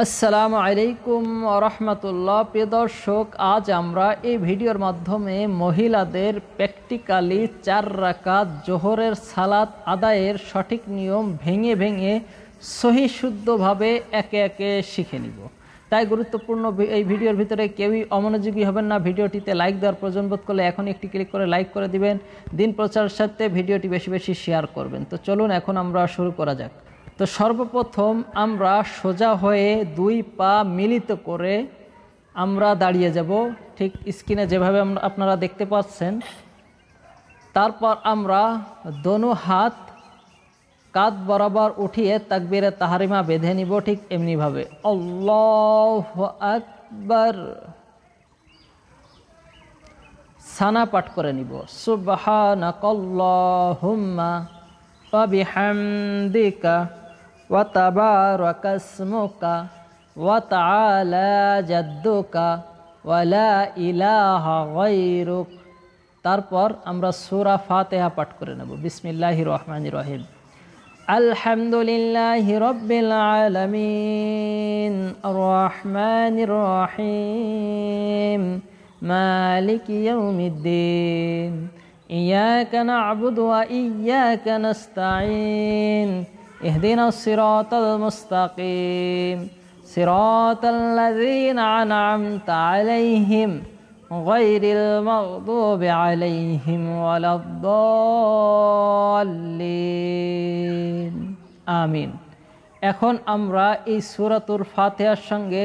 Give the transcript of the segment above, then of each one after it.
আসসালামু আলাইকুম ওয়া রাহমাতুল্লাহ। প্রিয় দর্শক, আজ আমরা এই ভিডিওর মাধ্যমে মহিলাদের প্র্যাকটিক্যালি 4 রাকাত জোহরের সালাত আদায়ের সঠিক নিয়ম ভেঙে ভেঙে সহি শুদ্ধভাবে একে একে শিখে নিব। তাই গুরুত্বপূর্ণ এই ভিডিওর ভিতরে কেউই অমনোযোগী হবেন না। ভিডিওটিতে লাইক দেওয়ার প্রয়োজন বোধ করলে এখনই একটি ক্লিক করে লাইক করে দিবেন। দিন প্রচারের সাথে ভিডিওটি বেশি বেশি শেয়ার করবেন। তো চলুন এখন আমরা শুরু করা যাক। তো সর্বপ্রথম আমরা সোজা হয়ে 2 পা মিলিত করে আমরা দাঁড়িয়ে যাব, ঠিক স্ক্রিনে যেভাবে আপনারা দেখতে পাচ্ছেন। তারপর আমরা দোনো হাত কাঁধ বরাবর উঠিয়ে তাকবীরে তাহরিমা বেঁধে নিব, ঠিক এমনিভাবে আল্লাহু আকবার সানা পাঠ করে নিব। সুবহানাকাল্লাহুম্মা ওয়া বিহামদিকা ওয়া তাবারাকা ইসমুকা ওয়া তাআলা জাদ্দুকা ওয়া লা ইলাহা গায়রুক। তারপর আমরা সূরা ফাতিহা পাঠ করে নেব। বিসমিল্লাহির রহমানির রহিম। আলহামদুলিল্লাহি রাব্বিল আলামিন আর রহমানির রহিম মালিকি ইয়াউমিদ্দিন ইয়্যাকা না'বুদু ওয়া ইয়্যাকা নাস্তাঈন ইহদিনাস সিরাতাল মুস্তাকিম সিরাতাল্লাযীনা আন'আমতা আলাইহিম গায়রিল মাগদুবি আলাইহিম ওয়ালাদ-দাল্লিন। আমিন। এখন আমরা এই সূরাতুল ফাতিহার সঙ্গে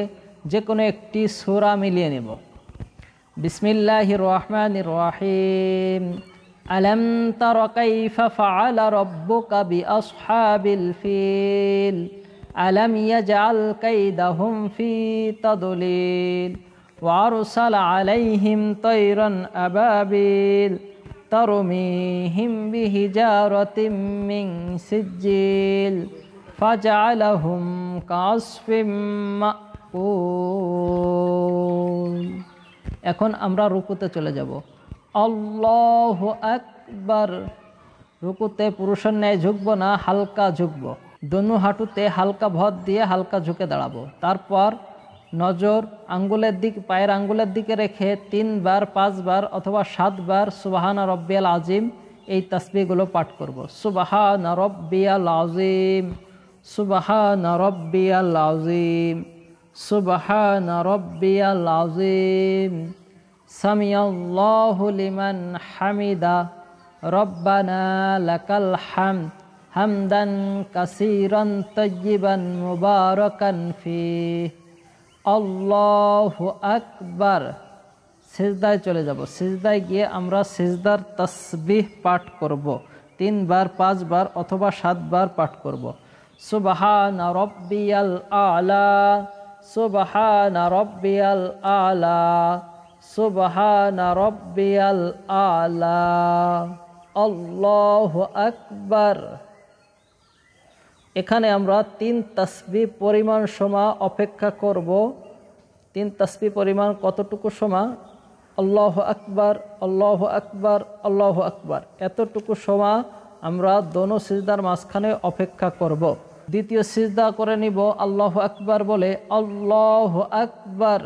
যে কোনো একটি সূরা মিলিয়ে নেব। বিসমিল্লাহির রহমানির রহিম। আলম তারা কাইফা ফাআলা রাব্বুকা বিআসহাবিল ফিল আলম ইয়াজআল কাইদাহুম ফি তাদলিল ওয়া আরসালা আলাইহিম তায়রান আবাবিল তারমিহিম বিহিজারাতিম মিন সিজ্জিল ফাজআলাহুম কাআসফিম মাকুল। এখন আমরা রুকুতে চলে যাব। আল্লাহু আকবার। রুকুতে পুরুষের ন্যায় ঝুঁকবো না, হালকা ঝুঁকবো। দোনো হাঁটুতে হালকা ভর দিয়ে হালকা ঝুঁকে দাঁড়াবো। তারপর নজর আঙ্গুলের দিক, পায়ের আঙ্গুলের দিকে রেখে 3 বার 5 বার অথবা 7 বার সুবহানা রব্বিয়াল আজিম এই তাসবিহগুলো পাঠ করব। সুবহানা রব্বিয়াল আজিম, সুবহানা রব্বিয়াল আজিম, সুবহানা রব্বিয়াল আজিম, সামিআল্লাহু লিমান হামিদা, রব্বানা লাকাল হামদ হামদান কাসীরান তাইয়িবান মুবারাকান ফীহ। আল্লাহু আকবার। সিজদায় চলে যাব। সিজদায় গিয়ে আমরা সিজদার তাসবিহ পাঠ করব। 3 বার 5 বার অথবা 7 বার পাঠ করব। সুবহানা রব্বিয়াল আ'লা, সুবহানা রব্বিয়াল আ'লা, সুবহানা রব্বিয়াল আ'লা। আল্লাহু আকবার। এখানে আমরা 3 তাসবিহ পরিমাণ সময় অপেক্ষা করব। 3 তাসবিহ পরিমাণ কতটুকু সময়? আল্লাহু আকবার, আল্লাহু আকবার, আল্লাহু আকবার। এতটুকু সময় আমরা দোনো সিজদার মাঝখানে অপেক্ষা করব। দ্বিতীয় সিজদা করে নিব আল্লাহু আকবার বলে। আল্লাহু আকবার।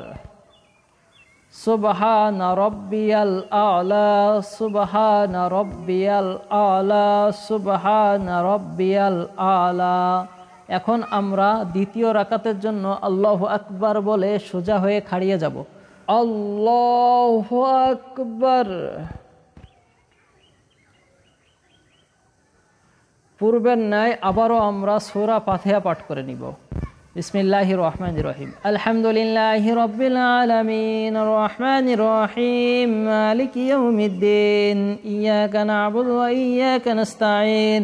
সুবহানা রব্বিয়াল আ'লা, সুবহানা রব্বিয়াল আ'লা, সুবহানা রব্বিয়াল আ'লা। এখন আমরা দ্বিতীয় রাকাতের জন্য আল্লাহু আকবার বলে সোজা হয়ে খাড়িয়ে যাব। আল্লাহু আকবার। পূর্বের ন্যায় আবারও আমরা সূরা ফাতিহা পাঠ করে নিব। বিসমিল্লাহির রহমানির রহিম। আলহামদুলিল্লাহি রাব্বিল আলামিন আর রহমানির রহিম মালিকি ইয়াউমিদ্দিন ইয়্যাকা না'বুদু ওয়া ইয়্যাকা নাস্তাঈন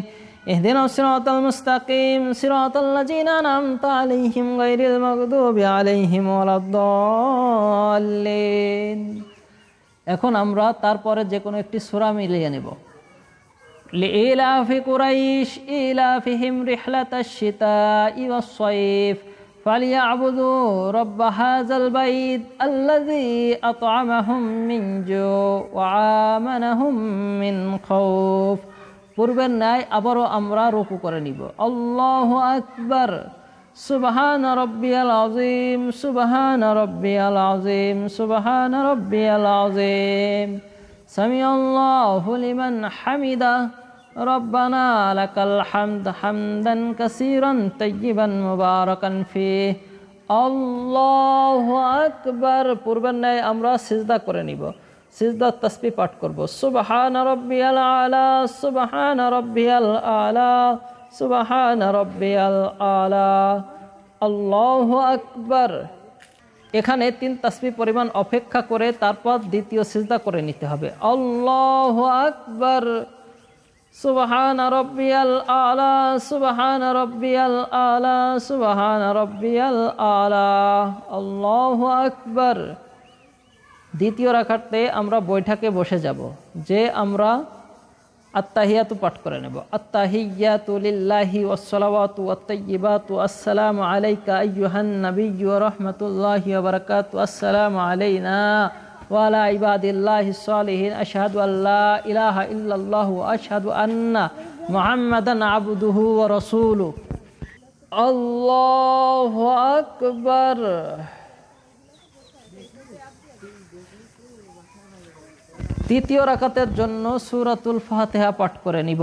ইহদিনাস সিরাতাল মুস্তাকিম সিরাতাল্লাযীনা আন'আমতা আলাইহিম গায়রিল মাগদুবি আলাইহিম ওয়ালাদ-দাল্লিন। এখন আমরা তারপরে যে কোনো একটি সূরা মিলিয়ে নেব। লিইলাফি কুরাইশ ইলাফিহিম রিহলাতাশ শিতাই ওয়াস সাইফ ফালিয়াবুদু রাব্ব হাযাল বাইত আল্লাযী আত'আমাহুম মিন জু' ওয়া আমানাহুম মিন খাউফ। পূর্বের ন্যায় আবারও আমরা রুকু করে নিব। আল্লাহু আকবার। سبحان ربي العظيم سبحان ربي العظيم سبحان ربي العظيم سمع الله لمن حمده ربنا لك الحمد حمدا كثيرا طيبا مباركا فيه আল্লাহু আকবার। পূর্বের ন্যায় আমরা সিজদা করে নিব, সিজদার তাসবিহ পাঠ করব। সুবহান রাব্বিয়াল আলা সুবহান রাব্বিয়াল আলা সুবহান রাব্বিয়াল আলা আল্লাহু আকবার। এখানে 3 তাসবিহ পরিমাণ অপেক্ষা করে তারপর দ্বিতীয় সিজদা করে নিতে হবে। আল্লাহু আকবার সুবহান রাব্বিয়াল আলা সুবহান রাব্বিয়াল আলা সুবহান রাব্বিয়াল আলা আল্লাহু আকবার। দ্বিতীয় রাকাতে আমরা বৈঠকে বসে যাব, যে আমরা আত্তাহিয়াতু পাঠ করে নেব। আত্তাহিয়াতু লিল্লাহি ওয়াস সালাওয়াতু ওয়াত তাইয়্যিবাতু আসসালামু আলাইকা আইয়ুহান নাবিয়্যু ওয়া রাহমাতুল্লাহি ওয়া বারাকাতুহু আসসালামু আলাইনা ওয়া আলা ইবাদিল্লাহিস সালিহিন আশহাদু আল্লা ইলাহা ইল্লাল্লাহু ওয়া আশহাদু আন্না মুহাম্মাদান আবদুহু ওয়া রাসূলুহু আল্লাহু আকবার। তৃতীয় রাকাতের জন্য সূরাতুল ফাতিহা পাঠ করে নিব।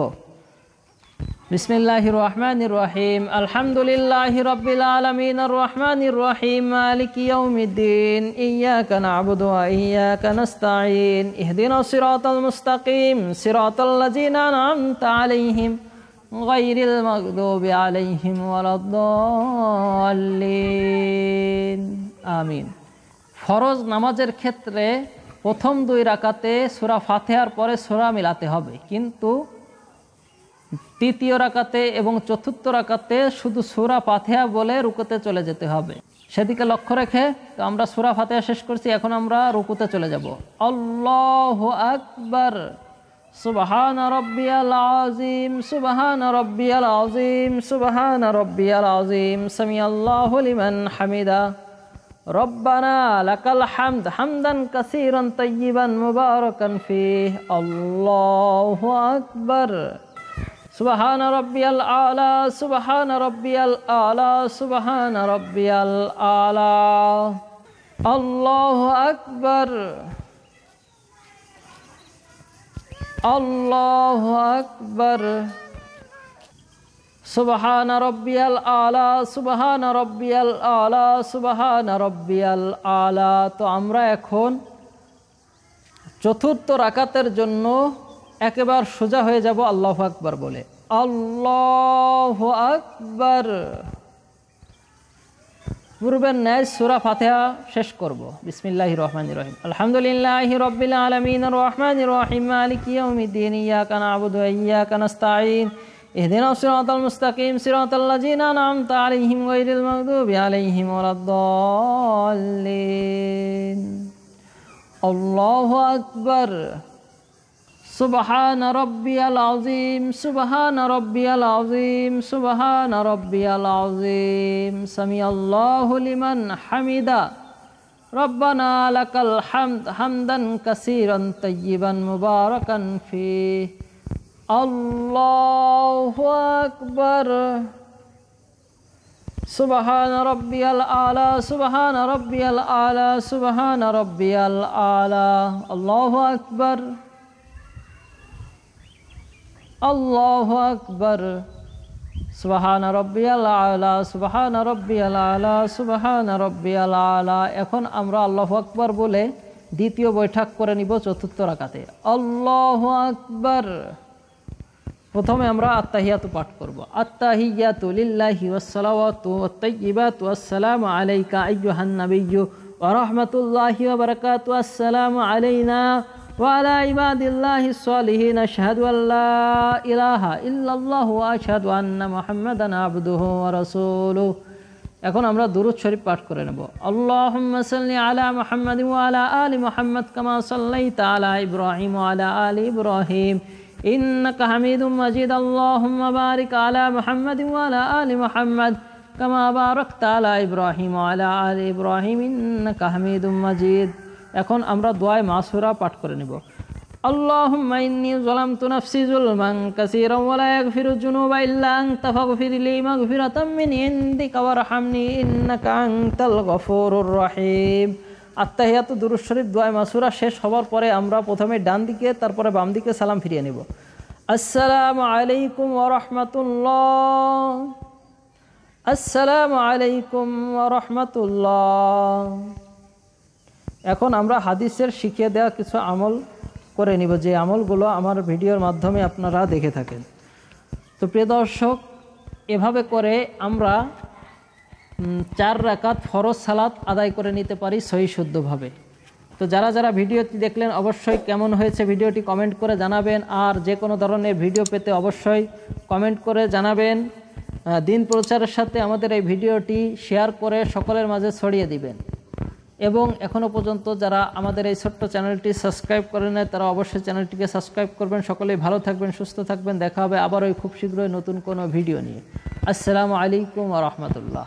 বিসমিল্লাহির রহমানির রহিম আলহামদুলিল্লাহি রাব্বিল আলামিন আর রহমানির রহিম মালিকি ইয়াউমিদ্দিন ইয়্যাকা না'বুদু ওয়া ইয়্যাকা নাস্তাঈন ইহদিনাস সিরাতাল মুস্তাকিম সিরাতাল লাযিনা আন'আমতা আলাইহিম গায়রিল মাগদুবি আলাইহিম ওয়ালাদ-দাল্লিন আমিন। ফরজ নামাজের ক্ষেত্রে প্রথম 2 রাকাতে সূরা ফাতিহার পরে সূরা মিলাতে হবে, কিন্তু তৃতীয় রাকাতে এবং চতুর্থ রাকাতে শুধু সূরা ফাতিহা বলে রুকুতে চলে যেতে হবে। সেদিকে লক্ষ্য রেখে তো আমরা সূরা ফাতিহা শেষ করছি, এখন আমরা রুকুতে চলে যাব। আল্লাহু আকবার সুবহান রাব্বিয়াল আযীম সুবহান রাব্বিয়াল আযীম সুবহান রাব্বিয়াল আযীম সামিআল্লাহু লিমান হামিদা রব্বানা লাকাল হামদ হামদান কাসীরান তাইয়্যিবান মুবারাকান ফীহি আল্লাহু আকবার। সুবহান রাব্বিয়াল আলা সুবহান রাব্বিয়াল আলা সুবহান রাব্বিয়াল আলা আল্লাহু আকবার আল্লাহু আকবার। সুবহান রাব্বিয়াল আলা সুবহান রাব্বিয়াল আলা সুবহান রাব্বিয়াল আলা। তো আমরা এখন চতুর্থ রাকাতের জন্য একেবারে সোজা হয়ে যাব আল্লাহু আকবার বলে। আল্লাহু আকবার। পূর্বের ন্যায় সূরা ফাতিহা শেষ করব। বিসমিল্লাহির রহমানির রহিম আলহামদুলিল্লাহি রাব্বিল আলামিন আর রহমানির রহিম মালিকি ইয়াউমিদ্দিন ইয়্যাকা না'বুদু ওয়া ইয়্যাকা নাস্তাঈন ইহদিনাস সিরাতাল মুস্তাকিম সিরাতাল লাযিনা আন'আমতা আলাইহিম গায়রিল মাগদুবি আলাইহিম ওয়ালাদ-দাল্লিন আল্লাহু আকবার। সুবহান রাব্বিয়াল আযীম সুবহান রাব্বিয়াল আযীম সুবহান রাব্বিয়াল আযীম সামিআল্লাহু লিমান হামিদা রব্বানা লাকাল হামদ হামদান কাসীরান তাইয়্যিবান মুবারাকান ফীহি আল্লাহু আকবার। সুবহান রাব্বিয়াল আলা সুবহান রাব্বিয়াল আলা সুবহান রাব্বিয়াল আলা আল্লাহু আকবার আল্লাহু আকবার। সুবহান রাব্বিয়াল আলা সুবহান রাব্বিয়াল আলা সুবহান রাব্বিয়াল আলা। এখন আমরা আল্লাহু আকবার বলে দ্বিতীয় বৈঠক করে নিব চতুর্থ রাকাতে। আল্লাহু আকবার। প্রথমে আমরা আত্তাহিয়াতু পাঠ করব। আত্তাহিয়াতু লিল্লাহি ওয়াস সালাওয়াতু ওয়াত তাইয়্যিবাতু আসসালামু আলাইকা আইয়ুহান নাবিয়্যু ওয়া রাহমাতুল্লাহি ওয়া বারাকাতুহু আসসালামু আলাইনা ওয়া আলা ইবাদিল্লাহিস সালিহিন আশহাদু আল্লা ইলাহা ইল্লাল্লাহু ওয়া আশহাদু আন্না মুহাম্মাদান আবদুহু ওয়া রাসূলুহু। এখন আমরা দুরূদ শরীফ পাঠ করে নেব। আল্লাহুম্মা সাল্লি আলা মুহাম্মাদিন ওয়া আলা আলি মুহাম্মাদ কামা সাল্লাইতা আলা ইব্রাহিম ওয়া আলা আলি ইব্রাহিম ইন্নাকা হামিদুম মাজিদ। আল্লাহুম্মা বারিক আলা মুহাম্মাদিন ওয়া আলা আলি মুহাম্মাদ কামা বারাকতা আলা ইব্রাহিম ওয়া আলা আলি ইব্রাহিম ইন্নাকা হামিদুম মাজিদ। এখন আমরা দোয়া মাসুরা পাঠ করে নেব। আল্লাহুম্মা ইন্নী যালামতু নাফসি যুলমান কাসীরান ওয়া লা ইয়াগফিরু যুনুবা ইল্লা আনতা ফাগফির লি মাগফিরাতাম মিন ইনদিকা ওয়ারহামনি ইন্নাকা আনতাল গফুরুর রহিম। আত্তাহিয়াতু দুরূদ শরীফ দোয়া মাসুরা শেষ হওয়ার পরে আমরা প্রথমে ডান দিকে তারপরে বাম দিকে সালাম ফিরিয়ে নেব। আসসালামু আলাইকুম ওয়া রাহমাতুল্লাহ, আসসালামু আলাইকুম ওয়া রাহমাতুল্লাহ। এখন আমরা হাদিসের শিখিয়ে দেওয়া কিছু আমল করে নিব, যে আমলগুলো আমার ভিডিওর মাধ্যমে আপনারা দেখে থাকেন। তো প্রিয় দর্শক, এভাবে করে আমরা 4 রাকাত ফরজ সালাত আদায় করে নিতে পারি সহি শুদ্ধভাবে। তো যারা যারা ভিডিওটি দেখলেন অবশ্যই কেমন হয়েছে ভিডিওটি কমেন্ট করে জানাবেন, আর যে কোনো ধরনের ভিডিও পেতে অবশ্যই কমেন্ট করে জানাবেন। দিন প্রচারের সাথে আমাদের এই ভিডিওটি শেয়ার করে সকলের মাঝে ছড়িয়ে দিবেন। এবং এখনও পর্যন্ত যারা আমাদের এই ছোট্ট চ্যানেলটি সাবস্ক্রাইব করে নেয় তারা অবশ্যই চ্যানেলটিকে সাবস্ক্রাইব করবেন। সকলেই ভালো থাকবেন, সুস্থ থাকবেন। দেখা হবে আবারও খুব শীঘ্রই নতুন কোনো ভিডিও নিয়ে। আসসালামু আলাইকুম ওয়া রাহমাতুল্লাহ।